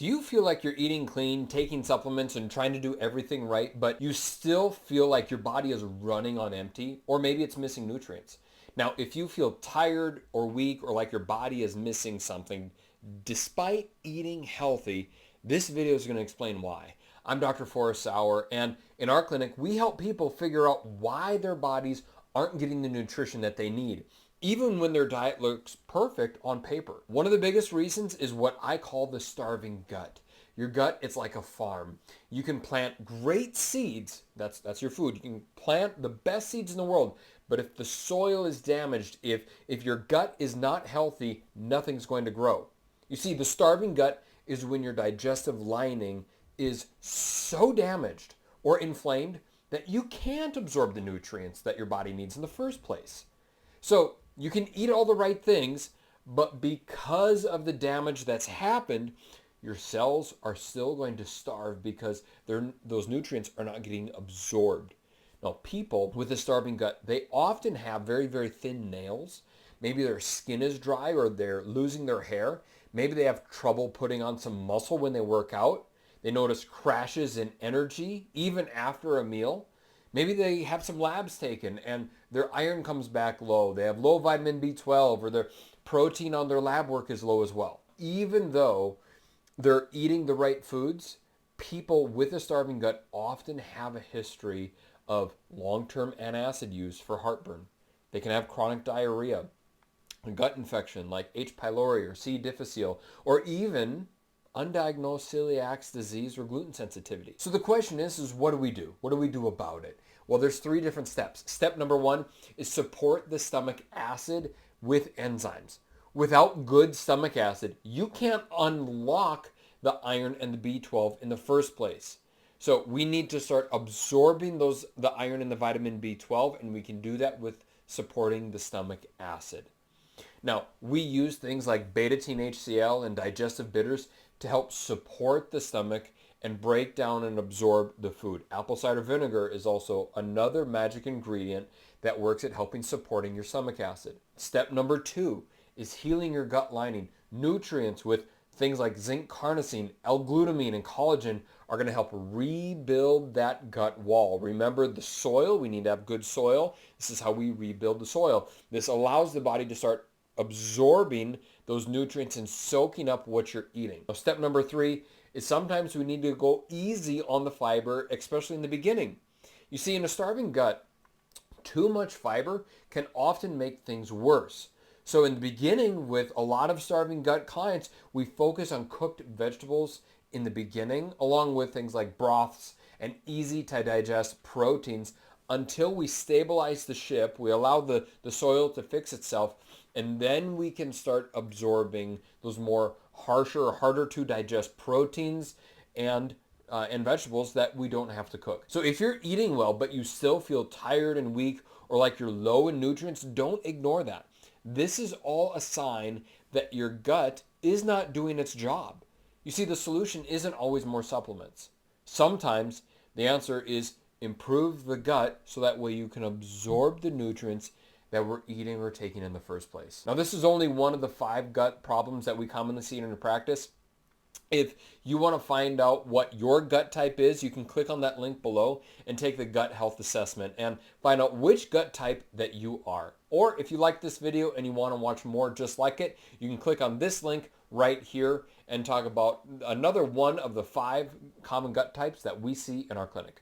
Do you feel like you're eating clean, taking supplements, and trying to do everything right, but you still feel like your body is running on empty, or maybe it's missing nutrients? Now, if you feel tired or weak or like your body is missing something, despite eating healthy, this video is going to explain why. I'm Dr. Forrest Sauer, and in our clinic, we help people figure out why their bodies aren't getting the nutrition that they need, even when their diet looks perfect on paper. One of the biggest reasons is what I call the starving gut. Your gut, it's like a farm. You can plant great seeds, that's your food. You can plant the best seeds in the world, but if the soil is damaged, if your gut is not healthy, nothing's going to grow. You see, the starving gut is when your digestive lining is so damaged or inflamed that you can't absorb the nutrients that your body needs in the first place. So you can eat all the right things, but because of the damage that's happened, your cells are still going to starve because those nutrients are not getting absorbed. Now, people with a starving gut, they often have very, very thin nails. Maybe their skin is dry or they're losing their hair. Maybe they have trouble putting on some muscle when they work out. They notice crashes in energy even after a meal. Maybe they have some labs taken and their iron comes back low. They have low vitamin B12 or their protein on their lab work is low as well. Even though they're eating the right foods, people with a starving gut often have a history of long-term antacid use for heartburn. They can have chronic diarrhea, a gut infection like H. pylori or C. difficile, or even undiagnosed celiac disease or gluten sensitivity. So the question is what do we do? What do we do about it? Well, there's 3 different steps. Step number 1 is support the stomach acid with enzymes. Without good stomach acid, you can't unlock the iron and the B12 in the first place. So we need to start absorbing the iron and the vitamin B12, and we can do that with supporting the stomach acid. Now, we use things like betaine HCl and digestive bitters to help support the stomach and break down and absorb the food. Apple cider vinegar is also another magic ingredient that works at helping supporting your stomach acid. Step number 2 is healing your gut lining. Nutrients with things like zinc, carnosine, 𝐜𝐥𝐞𝐚𝐳, and collagen are going to help rebuild that gut wall. Remember the soil, we need to have good soil. This is how we rebuild the soil. This allows the body to start absorbing those nutrients and soaking up what you're eating. Now, step number 3 is sometimes we need to go easy on the fiber, especially in the beginning. You see, in a starving gut, too much fiber can often make things worse. So in the beginning, with a lot of starving gut clients, we focus on cooked vegetables in the beginning, along with things like broths and easy to digest proteins until we stabilize the ship, we allow the soil to fix itself, and then we can start absorbing those more harsher or harder to digest proteins and vegetables that we don't have to cook. So if you're eating well, but you still feel tired and weak or like you're low in nutrients, don't ignore that. This is all a sign that your gut is not doing its job. You see, the solution isn't always more supplements. Sometimes the answer is improve the gut so that way you can absorb the nutrients that we're eating or taking in the first place. Now, this is only one of the 5 gut problems that we commonly see in our practice. If you want to find out what your gut type is, you can click on that link below and take the gut health assessment and find out which gut type that you are. Or if you like this video and you want to watch more just like it, you can click on this link right here and talk about another one of the 5 common gut types that we see in our clinic.